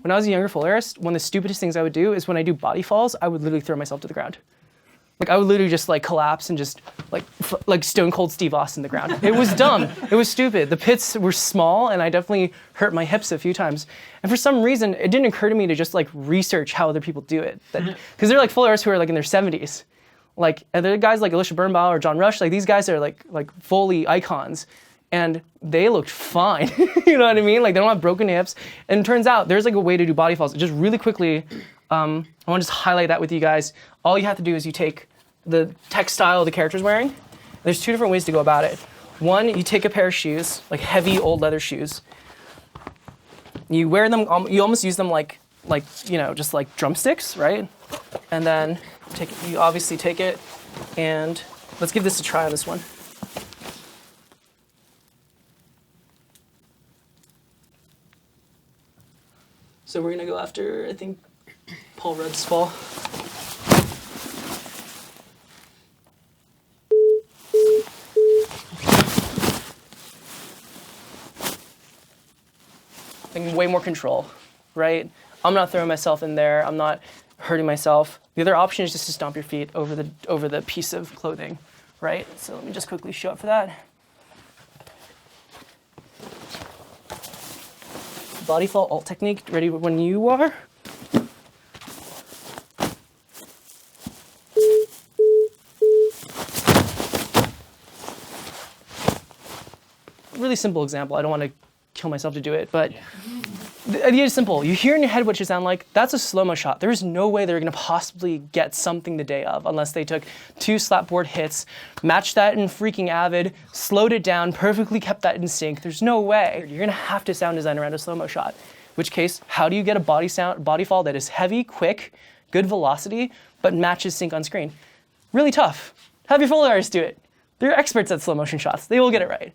when I was a younger full airist, one of the stupidest things I would do is when I do body falls, I would literally throw myself to the ground. Like I would literally just like collapse and just like Stone Cold Steve Austin the ground. It was dumb. It was stupid. The pits were small and I definitely hurt my hips a few times. And for some reason, it didn't occur to me to just like research how other people do it. Because they're like full airists who are like in their 70s. Like, and they're guys like Alicia Birnbaugh or John Rush, like these guys are like Foley icons. And they looked fine, you know what I mean? Like they don't have broken hips. And it turns out there's like a way to do body falls. Just really quickly, I want to just highlight that with you guys. All you have to do is you take the textile the character's wearing. There's two different ways to go about it. One, you take a pair of shoes, like heavy old leather shoes. You wear them, you almost use them like you know, just like drumsticks, right? And then you obviously take it, and let's give this a try on this one. So we're gonna go after, I think, Paul Rudd's fall. Like way more control, right? I'm not throwing myself in there. I'm not hurting myself. The other option is just to stomp your feet over the piece of clothing, right? So let me just quickly show up for that. Body fall alt technique, ready when you are. Really simple example. I don't want to kill myself to do it, but the idea is simple. You hear in your head what you sound like. That's a slow-mo shot. There's no way they're going to possibly get something the day of unless they took 2 slapboard hits, matched that in freaking Avid, slowed it down, perfectly kept that in sync. There's no way. You're going to have to sound design around a slow-mo shot. In which case, how do you get a body fall that is heavy, quick, good velocity, but matches sync on screen? Really tough. Have your full airists do it. They're experts at slow motion shots. They will get it right.